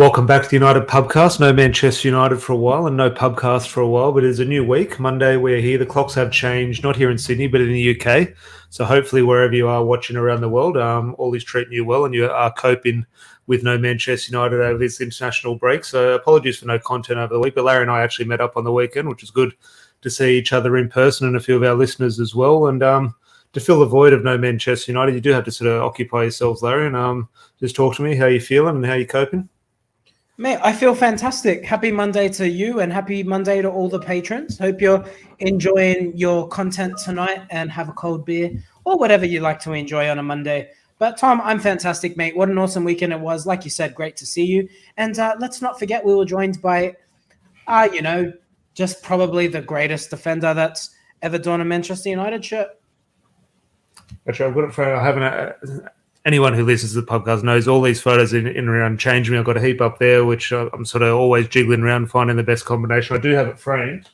Welcome back to the United Pubcast. No Manchester United for a while and no Pubcast for a while, but it is a new week. Monday, we're here. The clocks have changed, not here in Sydney, but in the UK. So hopefully wherever you are watching around the world, all is treating you well and you are coping with no Manchester United over this international break. So apologies for no content over the week, but Larry and I actually met up on the weekend, which is good to see each other in person and a few of our listeners as well. And to fill the void of no Manchester United, you do have to sort of occupy yourselves, Larry, and just talk to me how you're feeling and how you're coping. Mate, I feel fantastic. Happy Monday to you and happy Monday to all the patrons. Hope you're enjoying your content tonight and have a cold beer or whatever you like to enjoy on a Monday. But Tom, I'm fantastic, mate. What an awesome weekend it was. Like you said, great to see you. And let's not forget we were joined by, just probably the greatest defender that's ever donned a Manchester United shirt. Actually, I've got it for I haven't. Anyone who listens to the podcast knows all these photos in and around Change Me. I've got a heap up there, which I'm sort of always jiggling around, finding the best combination. I do have it framed.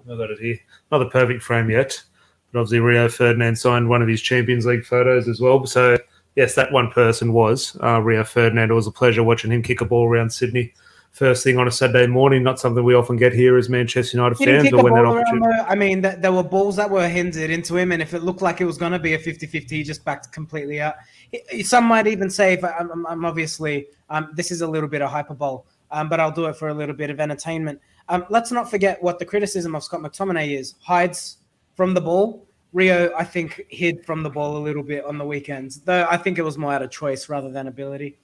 I've got it here. Not the perfect frame yet, but obviously Rio Ferdinand signed one of his Champions League photos as well. So, yes, that one person was Rio Ferdinand. It was a pleasure watching him kick a ball around Sydney first thing on a Saturday morning. Not something we often get here as Manchester United fans. But when that opportunity... there were balls that were hindered into him, and if it looked like it was going to be a 50-50, he just backed completely out. Some might even say, if I'm obviously, this is a little bit of hyperbole, but I'll do it for a little bit of entertainment. Let's not forget what the criticism of Scott McTominay is. Hides from the ball. Rio, I think, hid from the ball a little bit on the weekends, though I think it was more out of choice rather than ability.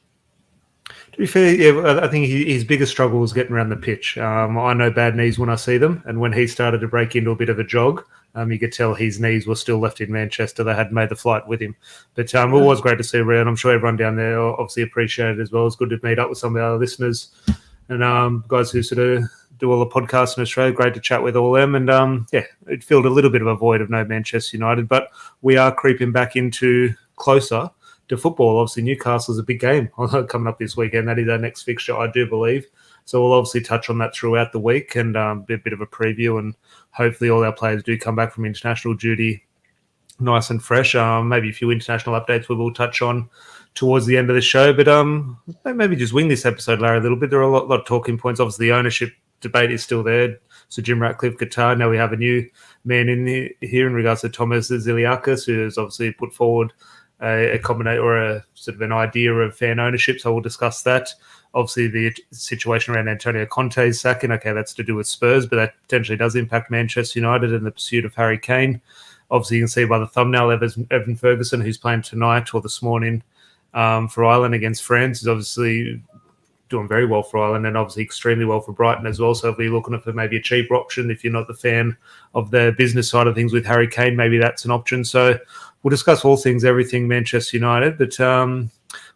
To be fair, yeah, I think his biggest struggle was getting around the pitch. I know bad knees when I see them, and when he started to break into a bit of a jog, you could tell his knees were still left in Manchester. They hadn't made the flight with him. But it was great to see Rio, and I'm sure everyone down there obviously appreciated it as well. It's good to meet up with some of our listeners and guys who sort of do all the podcasts in Australia. Great to chat with all them. And, it filled a little bit of a void of no Manchester United, but we are creeping back into closer to football. Obviously, Newcastle's a big game coming up this weekend. That is our next fixture, I do believe. So we'll obviously touch on that throughout the week and a bit of a preview. And hopefully all our players do come back from international duty nice and fresh. Maybe a few international updates we will touch on towards the end of the show. But maybe just wing this episode, Larry, a little bit. There are a lot of talking points. Obviously, the ownership debate is still there. So Jim Ratcliffe, Qatar. Now we have a new man in here in regards to Thomas Zilliacus, who has obviously put forward a combination or a sort of an idea of fan ownership. So we'll discuss that. Obviously, the situation around Antonio Conte's sacking, okay, that's to do with Spurs, but that potentially does impact Manchester United and the pursuit of Harry Kane. Obviously, you can see by the thumbnail, Evan Ferguson, who's playing tonight or this morning for Ireland against France, is obviously doing very well for Ireland and obviously extremely well for Brighton as well. So if you're looking for maybe a cheaper option, if you're not the fan of the business side of things with Harry Kane, maybe that's an option. So we'll discuss all things, everything Manchester United. But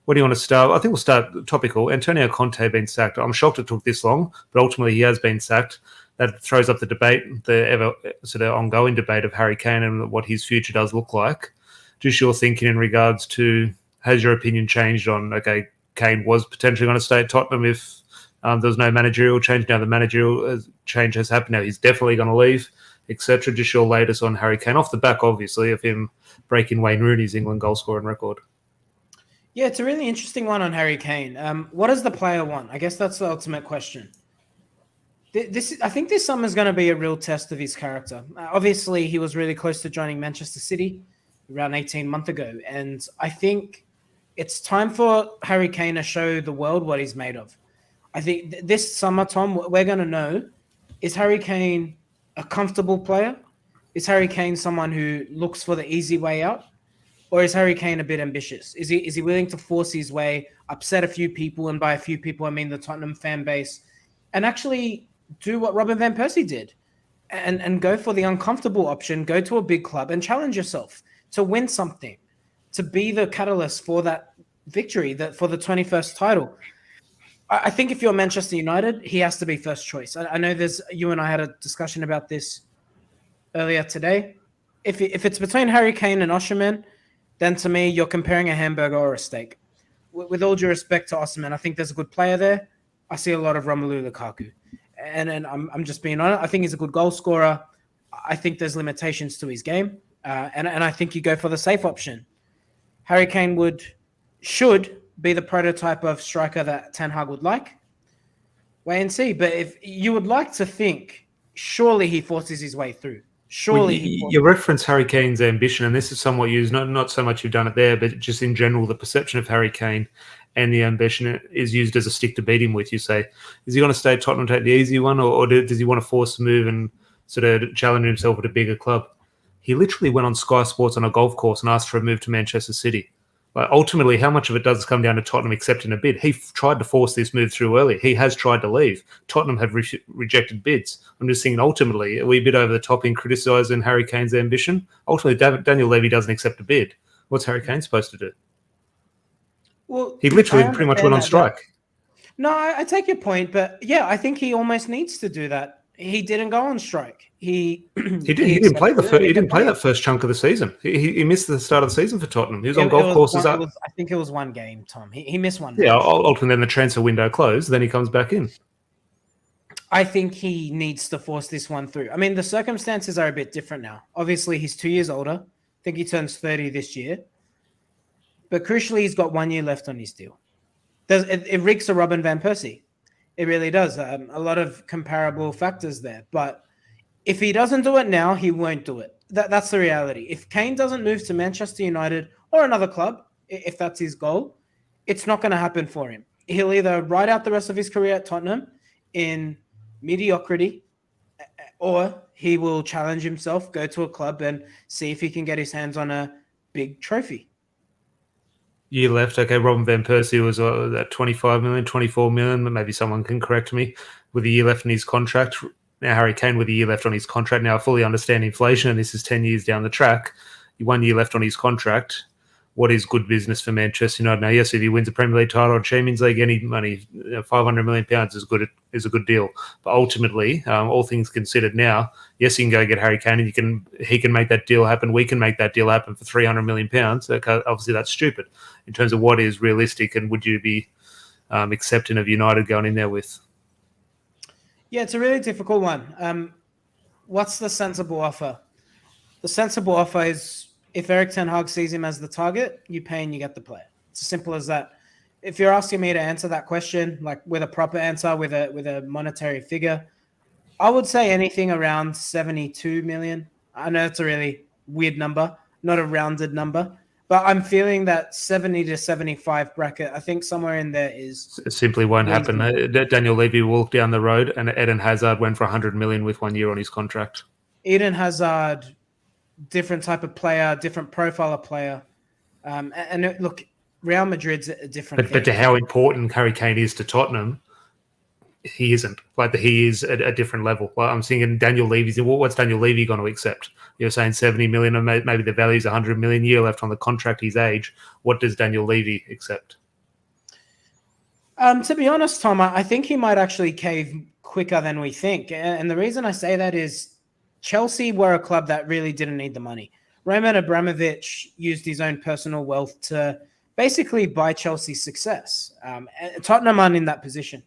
what do you want to start? I think we'll start topical. Antonio Conte being sacked. I'm shocked it took this long, but ultimately he has been sacked. That throws up the debate, the ever sort of ongoing debate of Harry Kane and what his future does look like. Just your thinking in regards to, has your opinion changed on, okay, Kane was potentially going to stay at Tottenham if there was no managerial change. Now the managerial change has happened. Now he's definitely going to leave, etc. Just your latest on Harry Kane off the back, obviously, of him breaking Wayne Rooney's England goal scoring record. Yeah, it's a really interesting one on Harry Kane. What does the player want? I guess that's the ultimate question. I think this summer is going to be a real test of his character. Obviously, he was really close to joining Manchester City around 18 months ago, and I think it's time for Harry Kane to show the world what he's made of. I think this summer, Tom, we're going to know, is Harry Kane a comfortable player? Is Harry Kane someone who looks for the easy way out? Or is Harry Kane a bit ambitious? Is he willing to force his way, upset a few people, and by a few people I mean the Tottenham fan base, and actually do what Robin van Persie did and go for the uncomfortable option, go to a big club and challenge yourself to win something, to be the catalyst for that victory, for the 21st title. I think if you're Manchester United, he has to be first choice. I know you and I had a discussion about this earlier today. If it's between Harry Kane and Osimhen, then to me, you're comparing a hamburger or a steak. With all due respect to Osimhen, I think there's a good player there. I see a lot of Romelu Lukaku. And I'm just being honest. I think he's a good goal scorer. I think there's limitations to his game. And I think you go for the safe option. Harry Kane should be the prototype of striker that Ten Hag would like? Wait and see. But if you would like to think, surely he forces his way through. Surely you reference Harry Kane's ambition, and this is somewhat used, not so much you've done it there, but just in general, the perception of Harry Kane and the ambition is used as a stick to beat him with. You say, is he going to stay at Tottenham, take the easy one, or does he want to force a move and sort of challenge himself at a bigger club? He literally went on Sky Sports on a golf course and asked for a move to Manchester City. Like, ultimately, how much of it does come down to Tottenham accepting a bid? He tried to force this move through early. He has tried to leave. Tottenham have rejected bids. I'm just thinking, ultimately, are we a bit over the top in criticising Harry Kane's ambition? Ultimately, Daniel Levy doesn't accept a bid. What's Harry Kane supposed to do? Well, he literally pretty much went on strike. No, I take your point, but yeah, I think he almost needs to do that. He didn't go on strike. He didn't play that first chunk of the season. He missed the start of the season for Tottenham. He was on golf courses. I think it was one game, Tom. He missed one. Yeah, ultimately then the transfer window closed. Then he comes back in. I think he needs to force this one through. I mean, the circumstances are a bit different now. Obviously, he's 2 years older. I think he turns 30 this year. But crucially, he's got 1 year left on his deal. It reeks of Robin van Persie. It really does. A lot of comparable factors there. But if he doesn't do it now, he won't do it. That's the reality. If Kane doesn't move to Manchester United or another club, if that's his goal, it's not going to happen for him. He'll either ride out the rest of his career at Tottenham in mediocrity, or he will challenge himself, go to a club and see if he can get his hands on a big trophy. Year left. Okay, Robin van Persie was at 25 million, 24 million. Maybe someone can correct me. With a year left in his contract. Now Harry Kane with a year left on his contract. Now I fully understand inflation, and this is 10 years down the track. 1 year left on his contract. What is good business for Manchester United? Now, yes, if he wins a Premier League title or Champions League, any money, £500 million is a good deal. But ultimately, all things considered now, yes, you can go get Harry Kane, and he can make that deal happen. We can make that deal happen for £300 million. Obviously, that's stupid in terms of what is realistic, and would you be accepting of United going in there with? Yeah, it's a really difficult one. What's the sensible offer? The sensible offer is, if Erik ten Hag sees him as the target, you pay and you get the player. It's as simple as that. If you're asking me to answer that question, like with a proper answer, with a monetary figure, I would say anything around 72 million. I know it's a really weird number, not a rounded number, but I'm feeling that 70 to 75 bracket. I think somewhere in there is... It simply won't happen. Daniel Levy walked down the road, and Eden Hazard went for 100 million with 1 year on his contract. Eden Hazard... different type of player, different profile of player. And look, Real Madrid's a different thing. But to how important Harry Kane is to Tottenham, he isn't. Like, he is at a different level. Like, I'm thinking Daniel Levy's... What's Daniel Levy going to accept? You're saying 70 million, and maybe the value's 100 million, year left on the contract, his age. What does Daniel Levy accept? To be honest, Tom, I think he might actually cave quicker than we think. And the reason I say that is Chelsea were a club that really didn't need the money. Roman Abramovich used his own personal wealth to basically buy Chelsea's success. Tottenham aren't in that position.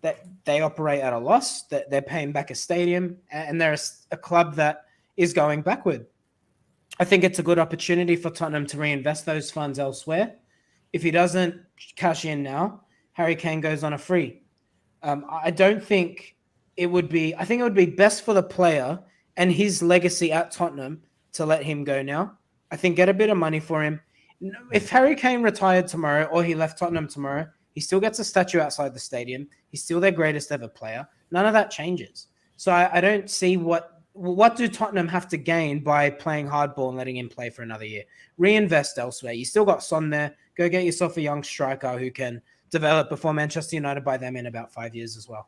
That they operate at a loss, that they're paying back a stadium, and they're a club that is going backward. I think it's a good opportunity for Tottenham to reinvest those funds elsewhere. If he doesn't cash in now, Harry Kane goes on a free. I don't think it would be... I think it would be best for the player and his legacy at Tottenham to let him go now. I think get a bit of money for him. If Harry Kane retired tomorrow or he left Tottenham tomorrow, he still gets a statue outside the stadium. He's still their greatest ever player. None of that changes. So I don't see what do Tottenham have to gain by playing hardball and letting him play for another year. Reinvest elsewhere. You still got Son there. Go get yourself a young striker who can develop before Manchester United buy them in about 5 years as well.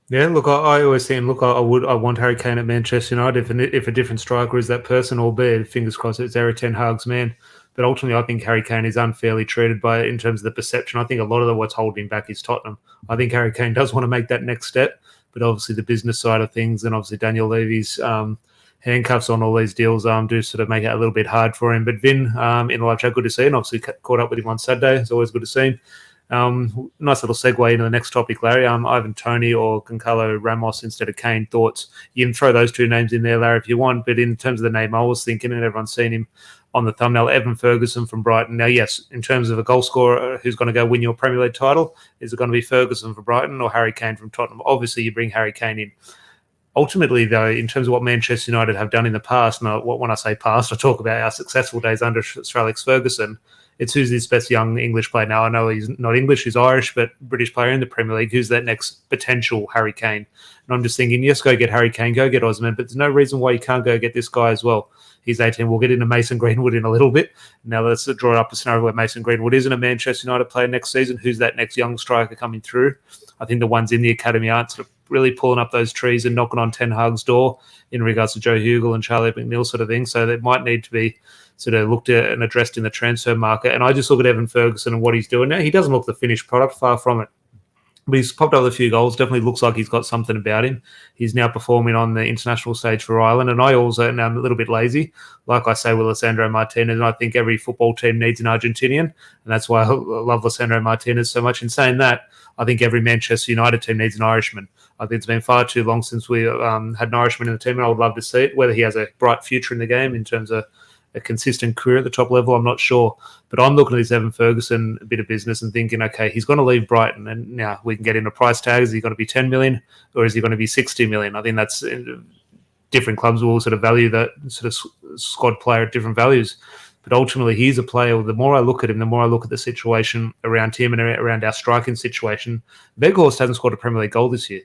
Yeah, look, I always think, I want Harry Kane at Manchester United if a different striker is that person, albeit, fingers crossed, it's Erik ten Hag's man. But ultimately, I think Harry Kane is unfairly treated in terms of the perception. I think a lot of what's holding him back is Tottenham. I think Harry Kane does want to make that next step, but obviously the business side of things, and obviously Daniel Levy's handcuffs on all these deals do sort of make it a little bit hard for him. But Vin, in the live chat, good to see him. Obviously caught up with him on Saturday. It's always good to see him. Nice little segue into the next topic, Larry. Ivan Toney or Gonçalo Ramos instead of Kane. Thoughts? You can throw those two names in there, Larry, if you want. But in terms of the name I was thinking, and everyone's seen him on the thumbnail, Evan Ferguson from Brighton. Now, yes, in terms of a goal scorer who's going to go win your Premier League title, is it going to be Ferguson from Brighton or Harry Kane from Tottenham? Obviously, you bring Harry Kane in. Ultimately, though, in terms of what Manchester United have done in the past, and when I say past, I talk about our successful days under Sir Alex Ferguson, it's who's this best young English player. Now, I know he's not English, he's Irish, but British player in the Premier League. Who's that next potential Harry Kane? And I'm just thinking, yes, go get Harry Kane, go get Osman, but there's no reason why you can't go get this guy as well. He's 18. We'll get into Mason Greenwood in a little bit. Now let's draw up a scenario where Mason Greenwood isn't a Manchester United player next season. Who's that next young striker coming through? I think the ones in the academy aren't sort of really pulling up those trees and knocking on Ten Hag's door in regards to Joe Hugel and Charlie McNeil sort of thing. So that might need to be sort of looked at and addressed in the transfer market. And I just look at Evan Ferguson and what he's doing now. He doesn't look the finished product, far from it. But he's popped up with a few goals. Definitely looks like he's got something about him. He's now performing on the international stage for Ireland. And I also, now I'm a little bit lazy, like I say with Lisandro Martinez, and I think every football team needs an Argentinian. And that's why I love Lisandro Martinez so much. In saying that, I think every Manchester United team needs an Irishman. I think it's been far too long since we had an Irishman in the team, and I would love to see it. Whether he has a bright future in the game in terms of a consistent career at the top level, I'm not sure. But I'm looking at this Evan Ferguson bit of business and thinking, okay, he's going to leave Brighton, and now we can get into price tags. Is he going to be 10 million or is he going to be 60 million? I think that's different clubs will sort of value that sort of squad player at different values. But ultimately, he's a player. The more I look at him, the more I look at the situation around him and around our striking situation. Weghorst hasn't scored a Premier League goal this year.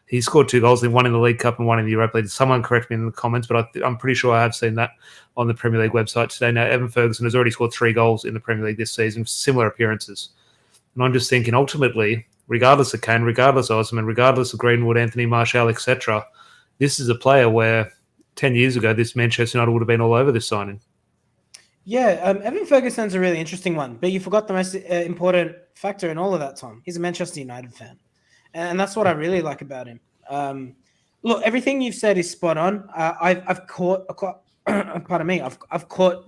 He scored 2 goals, one in the League Cup and one in the Europa League. Someone correct me in the comments, but I'm pretty sure I have seen that on the Premier League website today. Now, Evan Ferguson has already scored 3 goals in the Premier League this season, similar appearances. And I'm just thinking, ultimately, regardless of Kane, regardless of Osman, regardless of Greenwood, Anthony Martial, etc., this is a player where 10 years ago, this Manchester United would have been all over this signing. Yeah, Evan Ferguson's a really interesting one, but you forgot the most important factor in all of that, Tom. He's a Manchester United fan. And that's what I really like about him. Look, everything you've said is spot on. I've caught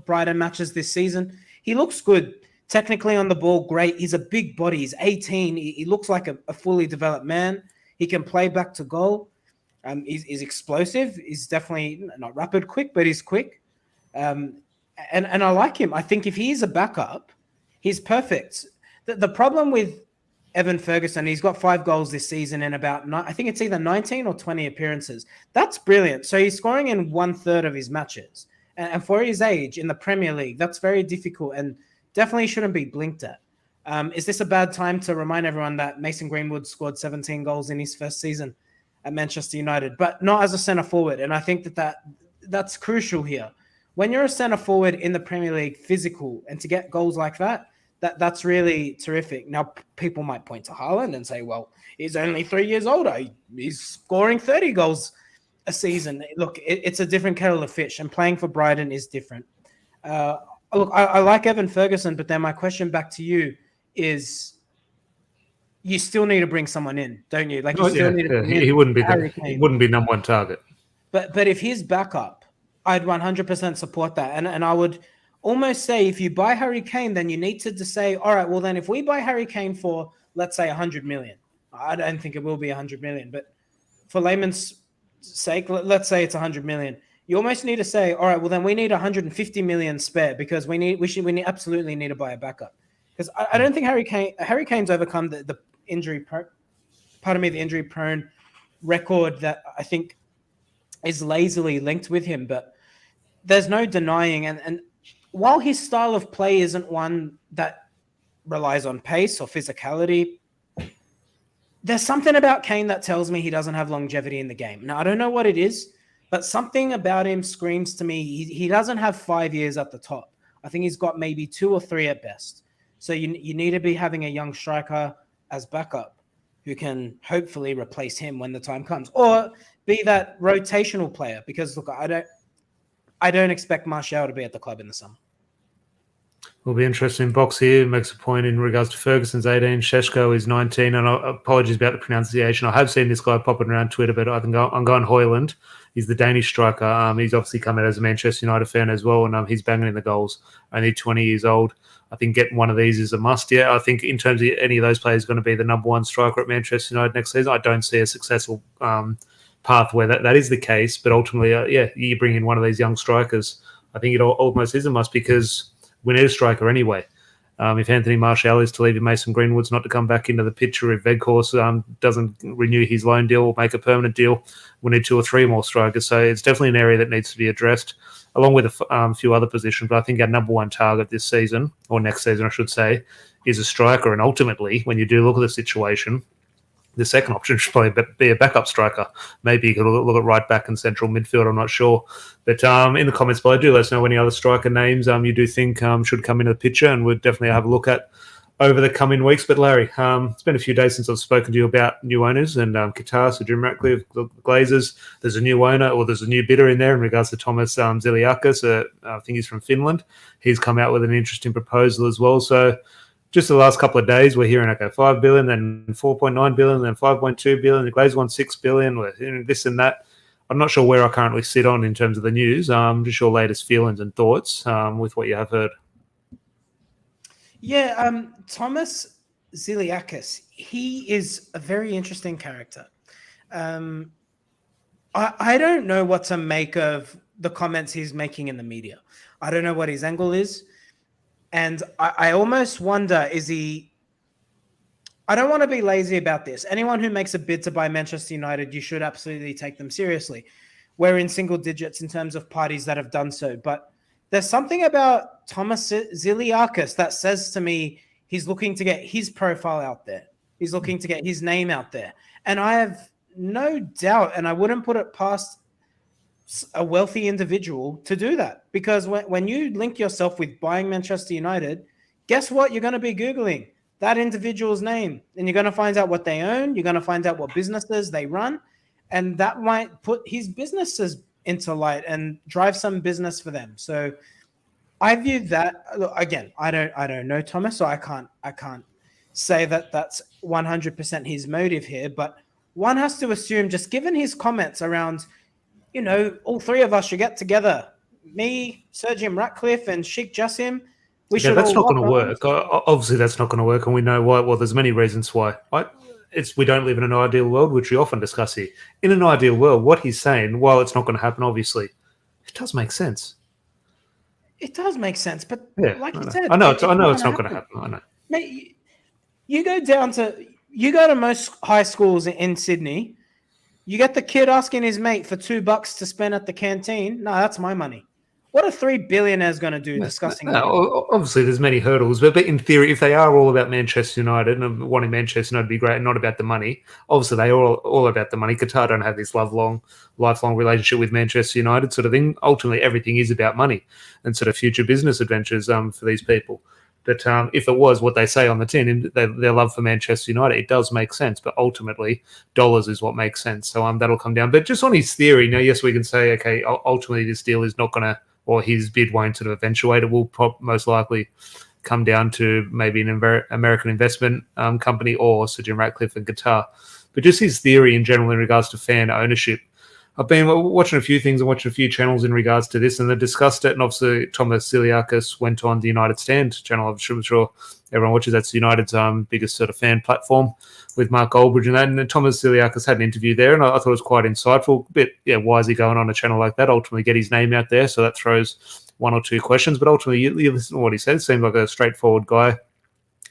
Brighton matches this season. He looks good. Technically on the ball, great. He's a big body. He's 18. He looks like a fully developed man. He can play back to goal. He's explosive. He's definitely not rapid quick, but he's quick. And I like him. I think if he's a backup, he's perfect. The problem with Evan Ferguson, he's got 5 goals this season in about, I think it's either 19 or 20 appearances. That's brilliant. So he's scoring in 1/3 of his matches. And for his age in the Premier League, that's very difficult and definitely shouldn't be blinked at. Is this a bad time to remind everyone that Mason Greenwood scored 17 goals in his first season at Manchester United, but not as a centre forward? And I think that's crucial here. When you're a centre forward in the Premier League, physical, and to get goals like that's really terrific. Now, people might point to Haaland and say, well, he's only 3 years older. He's scoring 30 goals a season. Look, it's a different kettle of fish, and playing for Brighton is different. Look, I like Evan Ferguson, but then my question back to you is, you still need to bring someone in, don't you? Like, he wouldn't be number one target. But if he's backup, I'd 100% support that. And I would almost say, if you buy Harry Kane, then you need to say, all right, well, then if we buy Harry Kane for, let's say, 100 million, I don't think it will be 100 million, but for layman's sake, let's say it's 100 million. You almost need to say, all right, well, then we need 150 million spare because we absolutely need to buy a backup. Because I don't think Harry Kane's overcome the injury prone record that I think is lazily linked with him. But there's no denying, and while his style of play isn't one that relies on pace or physicality, there's something about Kane that tells me he doesn't have longevity in the game. Now, I don't know what it is, but something about him screams to me he doesn't have 5 years at the top. I think he's got maybe 2 or 3 at best. So you need to be having a young striker as backup who can hopefully replace him when the time comes, or be that rotational player. Because look, I don't expect Martial to be at the club in the summer. Will be interesting. Box here makes a point in regards to Ferguson's 18, Šeško is 19, and apologies about the pronunciation. I have seen this guy popping around Twitter, but I'm going Højlund. He's the Danish striker. He's obviously come out as a Manchester United fan as well, and he's banging in the goals. Only 20 years old. I think getting one of these is a must. Yeah, I think in terms of any of those players going to be the number one striker at Manchester United next season, I don't see a successful path where that is the case. But ultimately, you bring in one of these young strikers. I think it almost is a must because we need a striker anyway. If Anthony Martial is to leave, if Mason Greenwood's not to come back into the picture, if Weghorst doesn't renew his loan deal or make a permanent deal, we need 2 or 3 more strikers. So it's definitely an area that needs to be addressed, along with a few other positions. But I think our number one target this season, or next season, I should say, is a striker. And ultimately, when you do look at the situation, the second option should probably be a backup striker. Maybe you could look at right back and central midfield. I'm not sure. But in the comments below, do let us know any other striker names you do think should come into the picture, and we'll definitely have a look at over the coming weeks. But Larry, it's been a few days since I've spoken to you about new owners and Qatar, so Jim Ratcliffe, the Glazers. There's a new owner, or there's a new bidder in there in regards to Thomas Zilliacus. I think he's from Finland. He's come out with an interesting proposal as well. So just the last couple of days, we're hearing, okay, 5 billion, then 4.9 billion, then 5.2 billion. The Glazers want 6 billion. We're hearing this and that. I'm not sure where I currently sit on in terms of the news. Just your latest feelings and thoughts with what you have heard. Yeah, Thomas Zilliacus, he is a very interesting character. I don't know what to make of the comments he's making in the media. I don't know what his angle is. And I almost wonder, is he... I don't want to be lazy about this. Anyone who makes a bid to buy Manchester United, you should absolutely take them seriously. We're in single digits in terms of parties that have done so. But there's something about Thomas Zilliacus that says to me he's looking to get his profile out there. He's looking to get his name out there. And I have no doubt, and I wouldn't put it past a wealthy individual to do that, because when you link yourself with buying Manchester United, guess what? You're going to be Googling that individual's name, and you're going to find out what they own. You're going to find out what businesses they run, and that might put his businesses into light and drive some business for them. So I view that, look, again, I don't know Thomas, so I can't say that that's 100% his motive here, but one has to assume, just given his comments around, all three of us should get together. Me, Sir Jim Ratcliffe, and Sheikh Jassim. That's not going to work. Obviously, that's not going to work, and we know why. Well, there's many reasons why. We don't live in an ideal world, which we often discuss here. In an ideal world, what he's saying, while it's not going to happen, obviously, it does make sense. It does make sense, but like you said, I know it's not going to happen. I know. Mate, you go to most high schools in Sydney. You get the kid asking his mate for $2 to spend at the canteen. No, that's my money. What are 3 billionaires going to do discussing that? Obviously, there's many hurdles, but in theory, if they are all about Manchester United and wanting Manchester United to be great and not about the money, obviously they are all about the money. Qatar don't have this lifelong relationship with Manchester United sort of thing. Ultimately, everything is about money and sort of future business adventures for these people. But if it was what they say on the tin, their love for Manchester United, it does make sense. But ultimately, dollars is what makes sense. So that'll come down. But just on his theory, yes, we can say, okay, ultimately this deal is not going to, or his bid won't sort of eventuate. It will most likely come down to maybe an American investment company or Sir Jim Ratcliffe and Qatar. But just his theory in general in regards to fan ownership. I've been watching a few things and watching a few channels in regards to this, and they discussed it. And obviously, Thomas Zilliacus went on the United Stand channel. I'm sure everyone watches. That's United's biggest sort of fan platform with Mark Goldbridge and that. And Thomas Zilliacus had an interview there, and I thought it was quite insightful. Why is he going on a channel like that? Ultimately, get his name out there, so that throws one or two questions. But ultimately, you listen to what he said. Seemed like a straightforward guy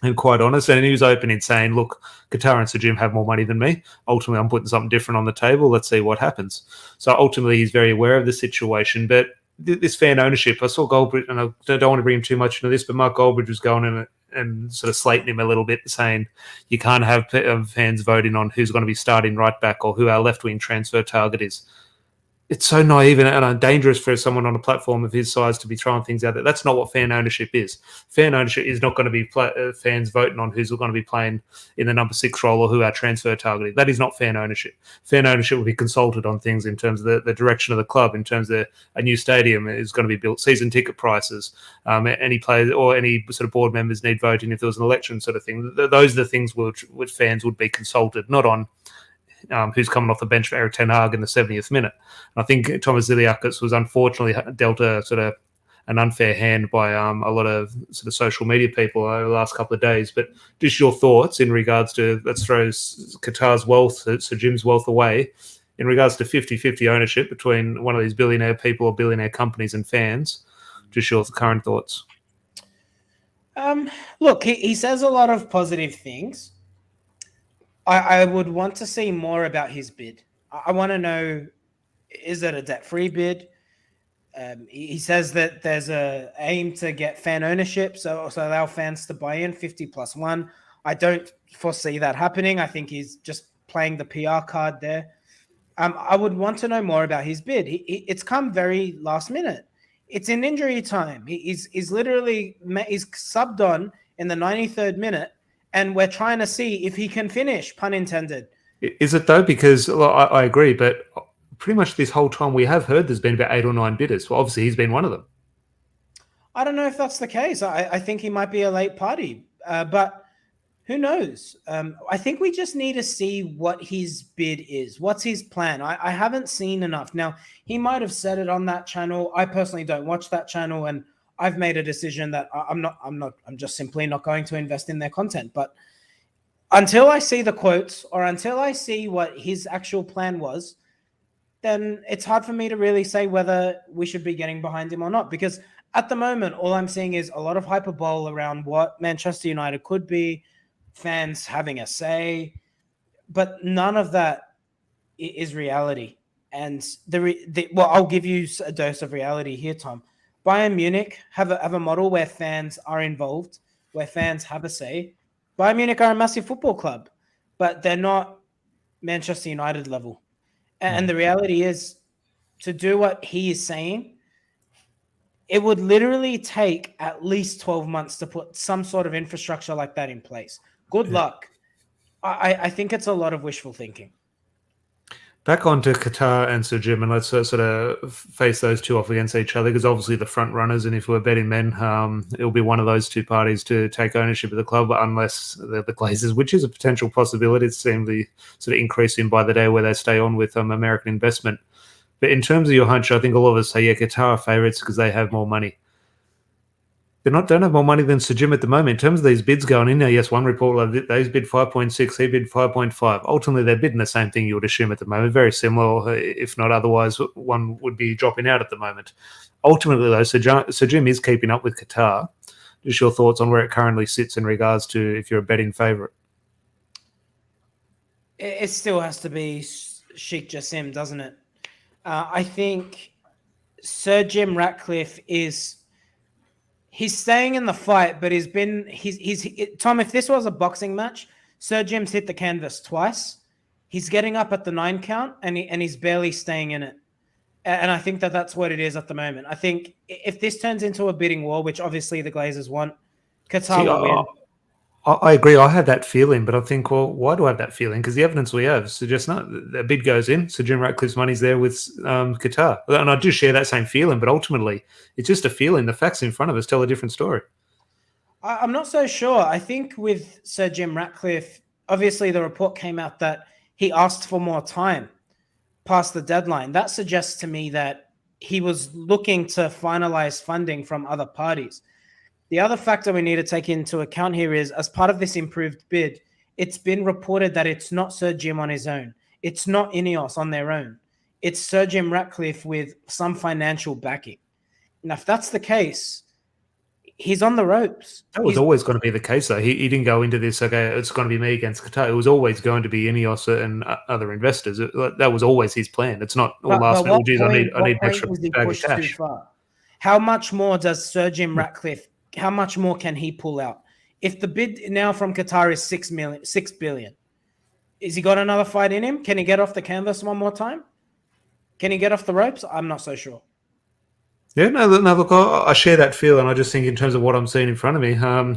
and quite honest. And he was open in saying, look, Qatar and Sir Jim have more money than me. Ultimately, I'm putting something different on the table. Let's see what happens. So ultimately, he's very aware of the situation. But this fan ownership, I saw Goldbridge, and I don't want to bring him too much into this, but Mark Goldbridge was going in and sort of slating him a little bit, saying you can't have fans voting on who's going to be starting right back or who our left-wing transfer target is. It's so naive and dangerous for someone on a platform of his size to be throwing things out there. That's not what fan ownership is. Fan ownership is not going to be fans voting on who's going to be playing in the number 6 role or who our transfer target is. That is not fan ownership. Fan ownership will be consulted on things in terms of the direction of the club, in terms of a new stadium is going to be built, season ticket prices, any players or any sort of board members need voting if there was an election sort of thing. Those are the things which fans would be consulted, not on who's coming off the bench for Eric Ten Hag in the 70th minute. And I think Thomas Zilliacus was unfortunately dealt a sort of an unfair hand by a lot of sort of social media people over the last couple of days. But just your thoughts in regards to, let's throw Qatar's wealth, Sir Jim's wealth away, in regards to 50-50 ownership between one of these billionaire people or billionaire companies and fans. Just your current thoughts. Look, he says a lot of positive things. I would want to see more about his bid. I want to know, is it a debt-free bid? He says that there's a aim to get fan ownership, so allow fans to buy in 50+1. I don't foresee that happening. I think he's just playing the PR card there. I would want to know more about his bid. It's come very last minute. It's in injury time. He's subbed on in the 93rd minute, and we're trying to see if he can finish, pun intended. Is it though? Because I agree, but pretty much this whole time we have heard there's been about 8 or 9 bidders. Well, obviously he's been one of them. I don't know if that's the case. I think he might be a late party, but who knows? I think we just need to see what his bid is. What's his plan? I haven't seen enough. Now, he might have said it on that channel. I personally don't watch that channel, and I've made a decision that I'm just simply not going to invest in their content. But until I see the quotes or until I see what his actual plan was, then it's hard for me to really say whether we should be getting behind him or not. Because at the moment, all I'm seeing is a lot of hyperbole around what Manchester United could be, fans having a say, but none of that is reality. And I'll give you a dose of reality here, Tom. Bayern Munich have a model where fans are involved, where fans have a say. Bayern Munich are a massive football club, but they're not Manchester United level. And the reality is, to do what he is saying, it would literally take at least 12 months to put some sort of infrastructure like that in place. Good luck. I think it's a lot of wishful thinking. Back onto Qatar and Sir Jim, and let's sort of face those two off against each other, because obviously the front runners, and if we're betting men, it'll be one of those two parties to take ownership of the club, unless they're the Glazers, which is a potential possibility. It seems to sort of increasing by the day where they stay on with American investment. But in terms of your hunch, I think all of us say, yeah, Qatar are favourites because they have more money. Don't have more money than Sir Jim at the moment. In terms of these bids going in now, yes, one report, they bid 5.6, he bid 5.5. Ultimately, they're bidding the same thing you would assume at the moment. Very similar, if not otherwise, one would be dropping out at the moment. Ultimately, though, Sir Jim is keeping up with Qatar. Just your thoughts on where it currently sits in regards to if you're a betting favourite. It still has to be Sheikh Jassim, doesn't it? I think Sir Jim Ratcliffe he's staying in the fight, but Tom, if this was a boxing match, Sir Jim's hit the canvas twice. He's getting up at the 9 count, and he's barely staying in it. And I think that's what it is at the moment. I think if this turns into a bidding war, which obviously the Glazers want, Qatar will win. I agree. I had that feeling, but I think, well, why do I have that feeling? Because the evidence we have suggests not. The bid goes in, Sir Jim Ratcliffe's money's there with Qatar. And I do share that same feeling, but ultimately, it's just a feeling. The facts in front of us tell a different story. I'm not so sure. I think with Sir Jim Ratcliffe, obviously the report came out that he asked for more time past the deadline. That suggests to me that he was looking to finalize funding from other parties. The other factor we need to take into account here is, as part of this improved bid, it's been reported that it's not Sir Jim on his own. It's not Ineos on their own. It's Sir Jim Ratcliffe with some financial backing. Now, if that's the case, he's on the ropes. That was always going to be the case, though. He didn't go into this, okay, it's going to be me against Qatar. It was always going to be Ineos and other investors. That was always his plan. It's not all last minute, geez, I need extra bag of cash. How much more does Sir Jim Ratcliffe, how much more can he pull out? If the bid now from Qatar is 6 billion, is he got another fight in him? Can he get off the canvas one more time? Can he get off the ropes? I'm not so sure. Yeah, no, look, I share that feel, and I just think in terms of what I'm seeing in front of me,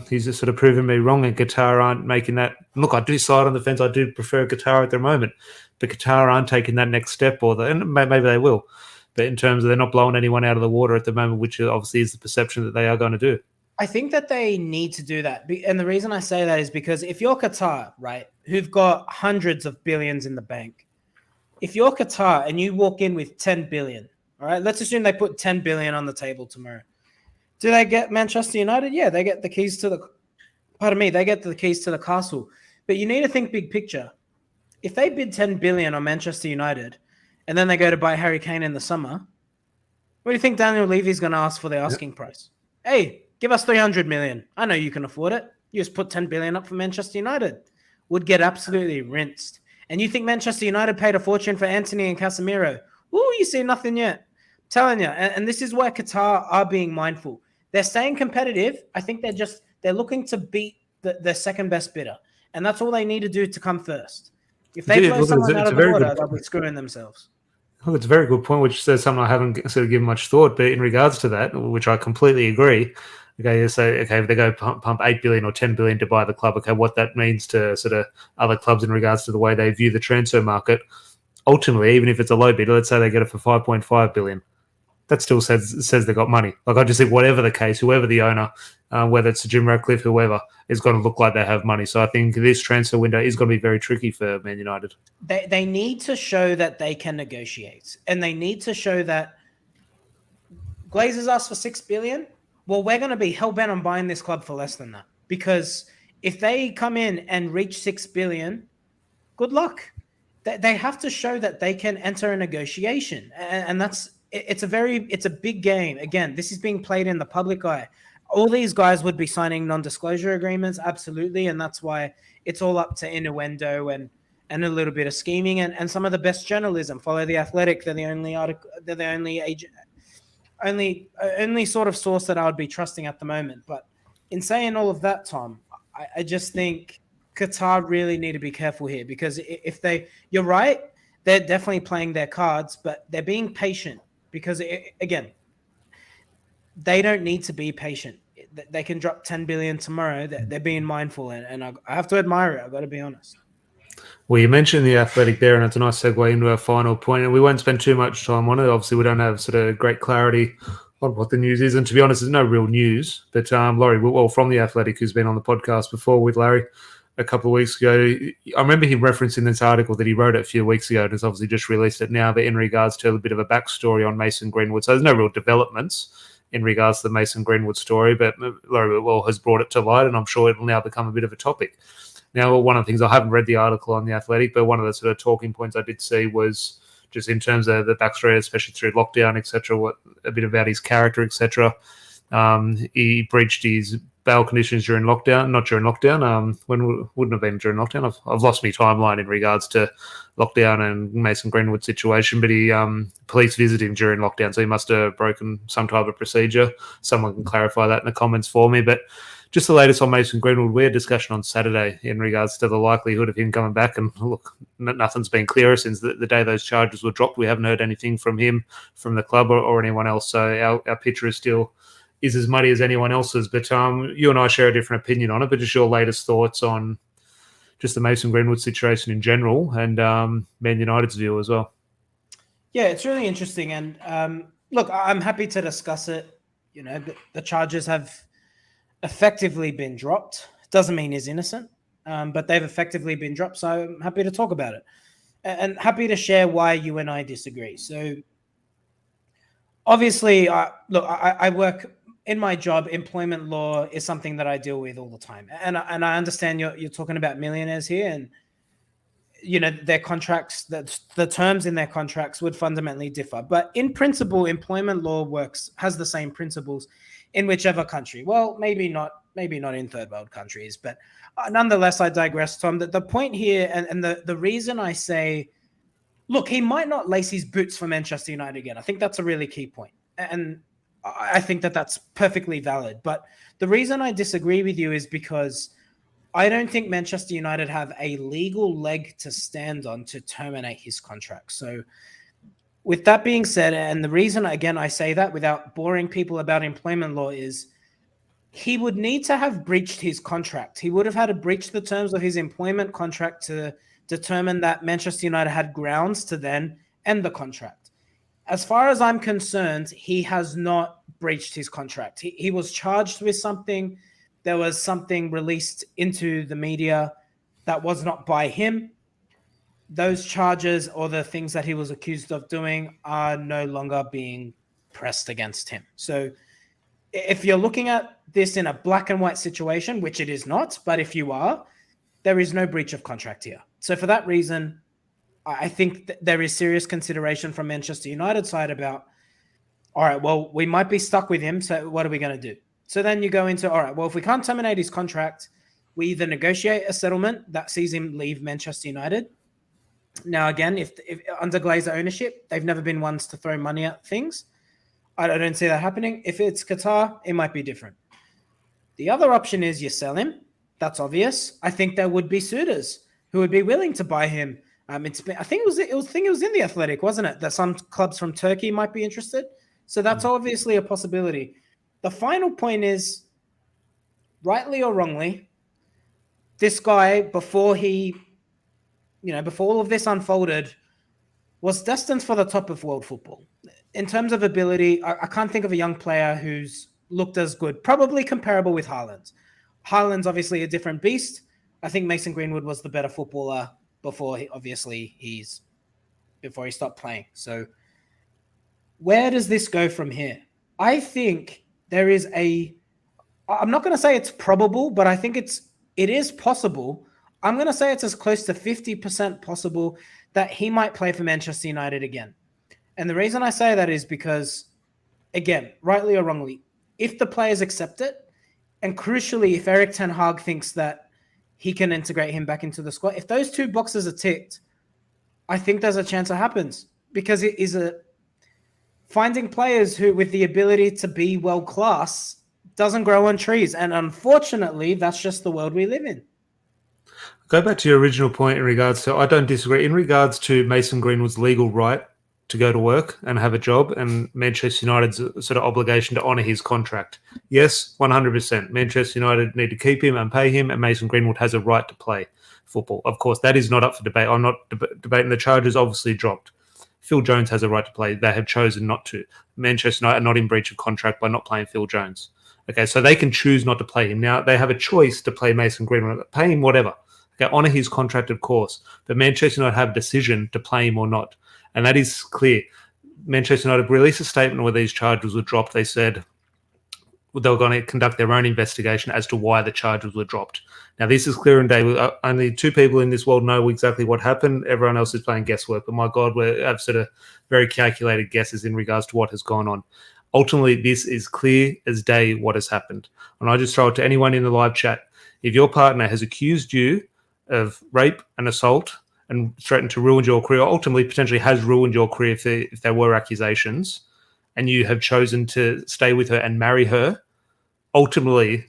he's just sort of proven me wrong, and Qatar aren't making that. Look, I do side on the fence. I do prefer Qatar at the moment, but Qatar aren't taking that next step, and maybe they will. But in terms of they're not blowing anyone out of the water at the moment, which obviously is the perception that they are going to do. I think that they need to do that. And the reason I say that is because if you're Qatar, right, who've got hundreds of billions in the bank, if you're Qatar and you walk in with 10 billion, all right, let's assume they put 10 billion on the table tomorrow. Do they get Manchester United? Yeah, they get the keys to they get the keys to the castle. But you need to think big picture. If they bid 10 billion on Manchester United and then they go to buy Harry Kane in the summer, What do you think Daniel Levy's going to ask for the asking price? Hey, give us 300 million. I know you can afford it. You just put 10 billion up for Manchester United. Would get absolutely rinsed. And you think Manchester United paid a fortune for Anthony and Casemiro? Ooh, you see nothing yet. I'm telling you. And this is why Qatar are being mindful. They're staying competitive. I think they're looking to beat the second best bidder. And that's all they need to do to come first. If they blow someone out of the water, they'll be screwing themselves. Oh, it's a very good point, which says something I haven't sort of given much thought. But in regards to that, which I completely agree, okay, so if they go pump 8 billion or 10 billion to buy the club, okay, what that means to sort of other clubs in regards to the way they view the transfer market. Ultimately, even if it's a low bidder, let's say they get it for 5.5 billion. That still says they got money. Like, I just think whatever the case, whoever the owner, whether it's Jim Ratcliffe, whoever, is going to look like they have money. So I think this transfer window is going to be very tricky for Man United. They need to show that they can negotiate, and they need to show that Glazers asked for 6 billion. Well, we're going to be hell-bent on buying this club for less than that, because if they come in and reach 6 billion, good luck. They have to show that they can enter a negotiation, and it's a big game. Again, this is being played in the public eye. All these guys would be signing non-disclosure agreements, absolutely, and that's why it's all up to innuendo and a little bit of scheming and some of the best journalism. Follow The Athletic; they're the only sort of source that I would be trusting at the moment. But in saying all of that, Tom, I just think Qatar really need to be careful here, because you're right, they're definitely playing their cards, but they're being patient, because again, they don't need to be patient. They can drop 10 billion tomorrow. They're being mindful, and I have to admire it. I've got to be honest. Well, you mentioned The Athletic there, and it's a nice segue into our final point, and we won't spend too much time on it. Obviously, we don't have sort of great clarity on what the news is, and to be honest, there's no real news. But Laurie Whitwell from The Athletic, who's been on the podcast before with Larry a couple of weeks ago, I remember him referencing this article that he wrote a few weeks ago, and has obviously just released it now, but in regards to a bit of a backstory on Mason Greenwood. So there's no real developments in regards to the Mason Greenwood story, but Laurie Whitwell has brought it to light, and I'm sure it will now become a bit of a topic. Now, one of the things, I haven't read the article on The Athletic, but one of the sort of talking points I did see was just in terms of the backstory, especially through lockdown, etc., a bit about his character, etc. He breached his bail conditions during lockdown, not during lockdown. When wouldn't have been during lockdown. I've lost my timeline in regards to lockdown and Mason Greenwood situation, but he police visited him during lockdown, so he must have broken some type of procedure. Someone can clarify that in the comments for me, but just the latest on Mason Greenwood. We had a discussion on Saturday in regards to the likelihood of him coming back. And look, nothing's been clearer since the day those charges were dropped. We haven't heard anything from him, from the club, or anyone else. So our picture is as muddy as anyone else's. But you and I share a different opinion on it. But just your latest thoughts on just the Mason Greenwood situation in general, and Man United's view as well. Yeah, it's really interesting. And look, I'm happy to discuss it. You know, the charges have effectively been dropped. Doesn't mean he's innocent, but they've effectively been dropped. So I'm happy to talk about it and happy to share why you and I disagree. So obviously, I work in my job. Employment law is something that I deal with all the time. And I understand you're talking about millionaires here, and you know, their contracts, the terms in their contracts would fundamentally differ. But in principle, employment law has the same principles in whichever country. Well, maybe not in third world countries, but nonetheless, I digress, Tom. The point here, and the reason I say, look, he might not lace his boots for Manchester United again. I think that's a really key point. And I think that's perfectly valid. But the reason I disagree with you is because I don't think Manchester United have a legal leg to stand on to terminate his contract. So with that being said, and the reason, again, I say that without boring people about employment law is he would need to have breached his contract. He would have had to breach the terms of his employment contract to determine that Manchester United had grounds to then end the contract. As far as I'm concerned, he has not breached his contract. He was charged with something. There was something released into the media that was not by him. Those charges or the things that he was accused of doing are no longer being pressed against him. So if you're looking at this in a black and white situation, which it is not, but if you are, there is no breach of contract here. So for that reason, I think there is serious consideration from Manchester United side about all right, well, we might be stuck with him. So what are we going to do? So then you go into, all right, well, if we can't terminate his contract, we either negotiate a settlement that sees him leave Manchester United. Now, again, if under Glazer ownership, they've never been ones to throw money at things. I don't see that happening. If it's Qatar, it might be different. The other option is you sell him. That's obvious. I think there would be suitors who would be willing to buy him. I think it was in the Athletic, wasn't it? That some clubs from Turkey might be interested. So that's obviously a possibility. The final point is, rightly or wrongly, this guy, before all of this unfolded, was destined for the top of world football. In terms of ability, I can't think of a young player who's looked as good, probably comparable with Haaland. Haaland's obviously a different beast. I think Mason Greenwood was the better footballer before he stopped playing. So where does this go from here? I think there is I'm not going to say it's probable, but I think it is possible. I'm going to say it's as close to 50% possible that he might play for Manchester United again. And the reason I say that is because, again, rightly or wrongly, if the players accept it, and crucially, if Erik ten Hag thinks that he can integrate him back into the squad, if those two boxes are ticked, I think there's a chance it happens, because it is finding players who with the ability to be world class doesn't grow on trees. And unfortunately, that's just the world we live in. Go back to your original point in regards to, I don't disagree, in regards to Mason Greenwood's legal right to go to work and have a job, and Manchester United's sort of obligation to honour his contract. Yes, 100%. Manchester United need to keep him and pay him, and Mason Greenwood has a right to play football. Of course, that is not up for debate. I'm not debating the charges obviously dropped. Phil Jones has a right to play. They have chosen not to. Manchester United are not in breach of contract by not playing Phil Jones. Okay, so they can choose not to play him. Now, they have a choice to play Mason Greenwood. Pay him whatever. Okay, honour his contract, of course. But Manchester United have a decision to play him or not. And that is clear. Manchester United released a statement where these charges were dropped. They said they were going to conduct their own investigation as to why the charges were dropped. Now, this is clear and day. Only two people in this world know exactly what happened. Everyone else is playing guesswork. But my God, we have sort of very calculated guesses in regards to what has gone on. Ultimately, this is clear as day what has happened. And I just throw it to anyone in the live chat. If your partner has accused you of rape and assault and threatened to ruin your career, ultimately potentially has ruined your career if there were accusations, and you have chosen to stay with her and marry her, ultimately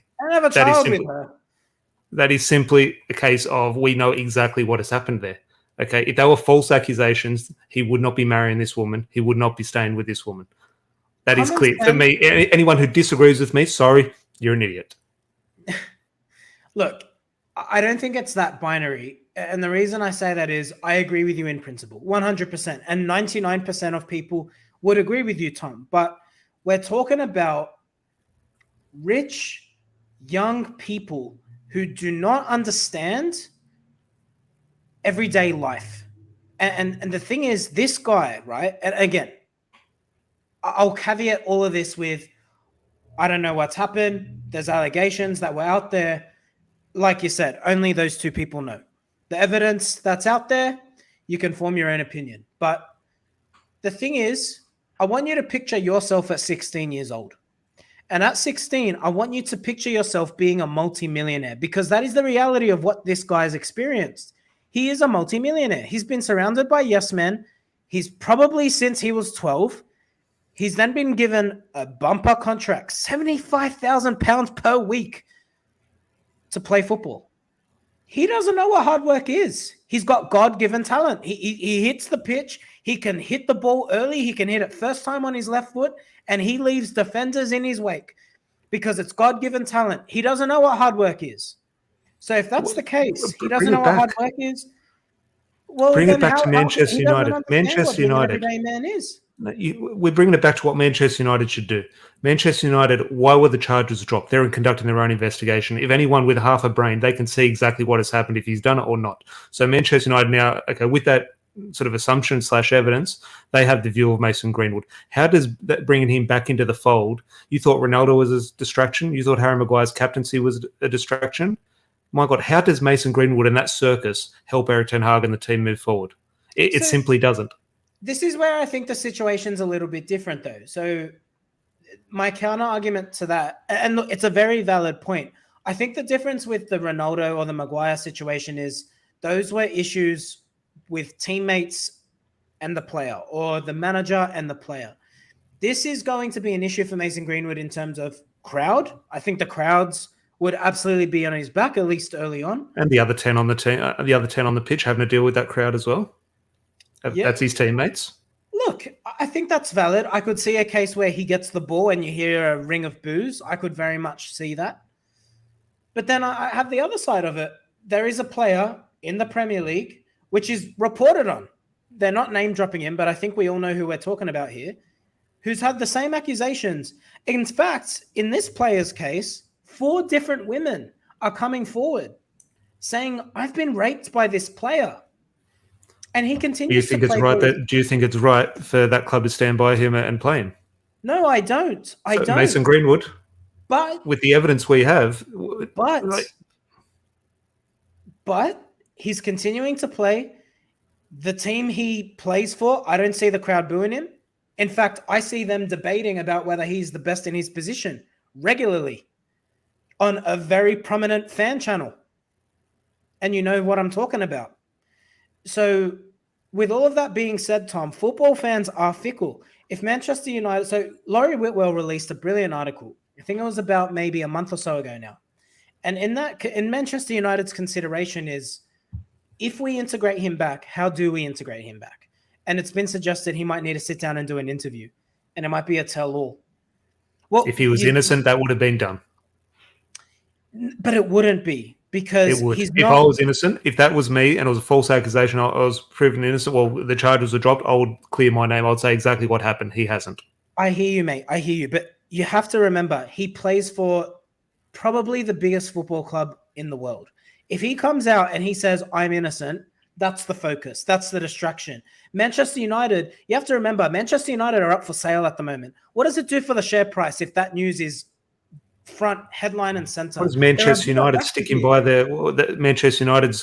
that is simply a case of, we know exactly what has happened there. Okay, if they were false accusations, he would not be marrying this woman. He would not be staying with this woman. That is clear. For me, anyone who disagrees with me, sorry, you're an idiot. Look, I don't think it's that binary. And the reason I say that is I agree with you in principle, 100%. And 99% of people would agree with you, Tom. But we're talking about rich, young people who do not understand everyday life. And the thing is, this guy, right? And again, I'll caveat all of this with, I don't know what's happened. There's allegations that were out there. Like you said, only those two people know. The evidence that's out there, you can form your own opinion. But the thing is, I want you to picture yourself at 16 years old. And at 16, I want you to picture yourself being a multimillionaire, because that is the reality of what this guy's experienced. He is a multimillionaire. He's been surrounded by yes men. He's probably, since he was 12, he's then been given a bumper contract, £75,000 per week to play football. He doesn't know what hard work is. He's got God-given talent. He hits the pitch. He can hit the ball early. He can hit it first time on his left foot, and he leaves defenders in his wake because it's God-given talent. He doesn't know what hard work is. So if that's the case, he doesn't know what hard work is. Well, bring it back to Manchester United. Manchester United. Everyday man is. We're bringing it back to what Manchester United should do. Manchester United, why were the charges dropped? They're conducting their own investigation. If anyone with half a brain, they can see exactly what has happened, if he's done it or not. So Manchester United now, okay, with that sort of assumption / evidence, they have the view of Mason Greenwood. How does that bringing him back into the fold? You thought Ronaldo was a distraction? You thought Harry Maguire's captaincy was a distraction? My God, how does Mason Greenwood and that circus help Erik ten Hag and the team move forward? It simply doesn't. This is where I think the situation's a little bit different, though. So my counter argument to that, and look, it's a very valid point. I think the difference with the Ronaldo or the Maguire situation is those were issues with teammates and the player, or the manager and the player. This is going to be an issue for Mason Greenwood in terms of crowd. I think the crowds would absolutely be on his back, at least early on. And the other 10 on the team, the other 10 on the pitch having to deal with that crowd as well. That's his teammates. Look, I think that's valid. I could see a case where he gets the ball and you hear a ring of boos. I could very much see that. But then I have the other side of it. There is a player in the Premier League, which is reported on. They're not name dropping him, but I think we all know who we're talking about here, who's had the same accusations. In fact, in this player's case, 4 different women are coming forward saying, I've been raped by this player. And he continues to play. Do you think it's right for that club to stand by him and play him? No, I don't. I don't. Mason Greenwood, but with the evidence we have, but he's continuing to play. The team he plays for, I don't see the crowd booing him. In fact, I see them debating about whether he's the best in his position regularly on a very prominent fan channel. And you know what I'm talking about. So with all of that being said, Tom, football fans are fickle. If Manchester United... So Laurie Whitwell released a brilliant article. I think it was about maybe a month or so ago now. And in Manchester United's consideration is, if we integrate him back, how do we integrate him back? And it's been suggested he might need to sit down and do an interview. And it might be a tell-all. Well, if he was innocent, that would have been done. But it wouldn't be. Because if I was innocent, if that was me and it was a false accusation, I was proven innocent, well, the charges were dropped, I would clear my name. I would say exactly what happened. He hasn't. I hear you, mate. I hear you. But you have to remember, he plays for probably the biggest football club in the world. If he comes out and he says, I'm innocent, that's the focus. That's the distraction. Manchester United, you have to remember, Manchester United are up for sale at the moment. What does it do for the share price if that news is front headline and center? What is Manchester United sticking by Manchester United's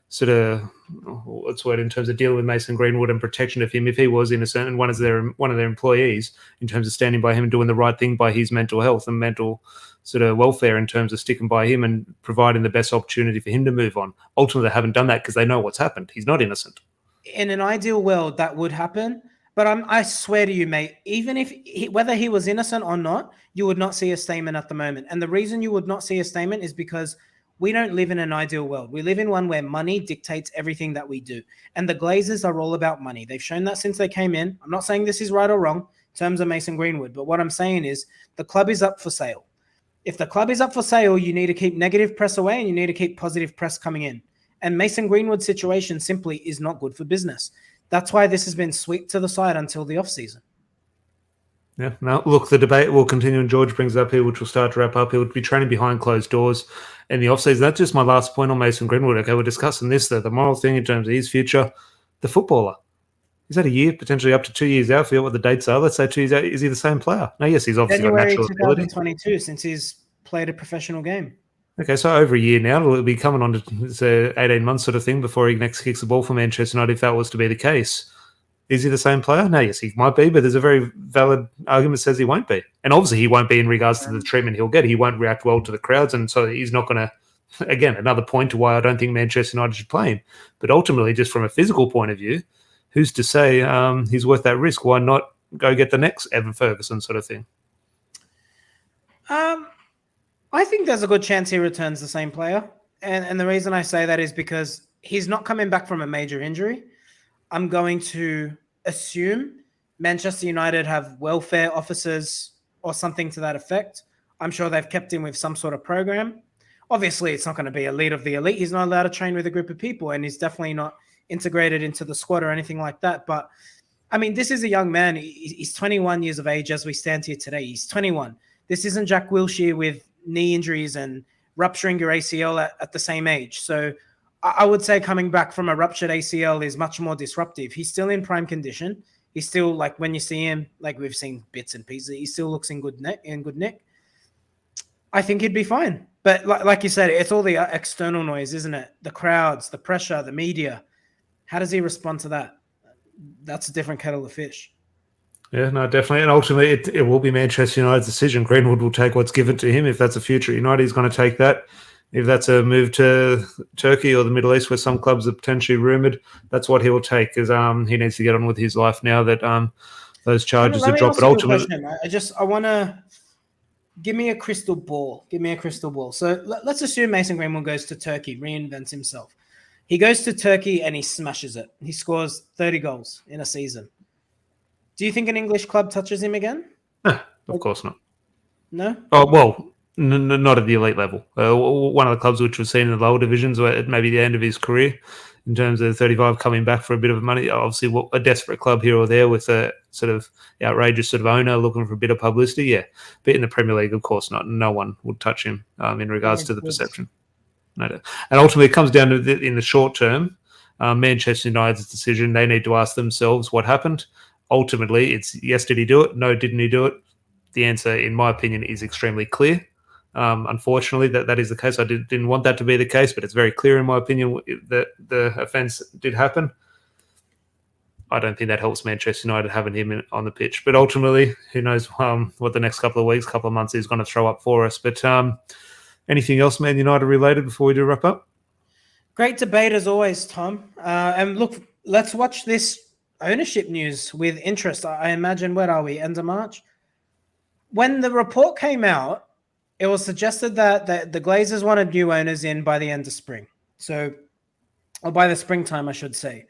sort of what's the word in terms of dealing with Mason Greenwood and protection of him if he was innocent, and one of their employees, in terms of standing by him and doing the right thing by his mental health and mental sort of welfare, in terms of sticking by him and providing the best opportunity for him to move on. Ultimately, they haven't done that because they know what's happened. He's not innocent. In an ideal world, that would happen. But I swear to you, mate, even if whether he was innocent or not, you would not see a statement at the moment. And the reason you would not see a statement is because we don't live in an ideal world. We live in one where money dictates everything that we do. And the Glazers are all about money. They've shown that since they came in. I'm not saying this is right or wrong in terms of Mason Greenwood, but what I'm saying is the club is up for sale. If the club is up for sale, you need to keep negative press away and you need to keep positive press coming in. And Mason Greenwood's situation simply is not good for business. That's why this has been swept to the side until the off-season. Yeah. Now, look, the debate will continue, and George brings up here, which will start to wrap up. He would be training behind closed doors in the off-season. That's just my last point on Mason Greenwood. Okay, we're discussing this, though, the moral thing in terms of his future. The footballer. Is that a year, potentially up to 2 years out? I forget what the dates are. Let's say 2 years out. Is he the same player? No, yes, he's obviously got natural ability. January 2022, since he's played a professional game. Okay, so over a year now. It'll be coming on to 18 months sort of thing before he next kicks the ball for Manchester United, if that was to be the case. Is he the same player? No, yes, he might be, but there's a very valid argument that says he won't be. And obviously he won't be in regards to the treatment he'll get. He won't react well to the crowds, and so he's not going to, again, another point to why I don't think Manchester United should play him. But ultimately, just from a physical point of view, who's to say he's worth that risk? Why not go get the next Evan Ferguson sort of thing? I think there's a good chance he returns the same player. And the reason I say that is because he's not coming back from a major injury. I'm going to assume Manchester United have welfare officers or something to that effect. I'm sure they've kept him with some sort of program. Obviously, it's not going to be elite of the elite. He's not allowed to train with a group of people, and he's definitely not integrated into the squad or anything like that. But, I mean, this is a young man. He's 21 years of age as we stand here today. He's 21. This isn't Jack Wilshere with knee injuries and rupturing your ACL at the same age. So I would say coming back from a ruptured ACL is much more disruptive. He's still in prime condition. He's still, like, when you see him, like we've seen bits and pieces, he still looks in good nick. I think he'd be fine. But like you said, it's all the external noise, isn't it? The crowds, the pressure, the media. How does he respond to that? That's a different kettle of fish. Yeah, no, definitely. And ultimately, it will be Manchester United's decision. Greenwood will take what's given to him. If that's a future at United, he's going to take that. If that's a move to Turkey or the Middle East, where some clubs are potentially rumoured, that's what he will take, because he needs to get on with his life now that those charges Let are me dropped. ask But you a ultimately, question. I want to give me a crystal ball. Give me a crystal ball. So let's assume Mason Greenwood goes to Turkey, reinvents himself. He goes to Turkey and he smashes it. He scores 30 goals in a season. Do you think an English club touches him again? of course not. No? Oh, well, not at the elite level. One of the clubs which was seen in the lower divisions, where at maybe the end of his career, in terms of 35 coming back for a bit of money. Obviously, a desperate club here or there with a sort of outrageous sort of owner looking for a bit of publicity, yeah. But in the Premier League, of course not. No one would touch him in regards to the perception. No. And ultimately, it comes down to in the short term, Manchester United's decision. They need to ask themselves what happened. Ultimately, it's yes, did he do it? No, didn't he do it? The answer, in my opinion, is extremely clear. Unfortunately, that is the case. I didn't want that to be the case, but it's very clear, in my opinion, that the offence did happen. I don't think that helps Manchester United having him on the pitch. But ultimately, who knows what the next couple of weeks, couple of months is going to throw up for us. But anything else Man United related before we do wrap up? Great debate as always, Tom. And look, let's watch this ownership news with interest. I imagine, where are we? End of March? When the report came out, it was suggested that the Glazers wanted new owners in by the end of spring. So, or by the springtime, I should say.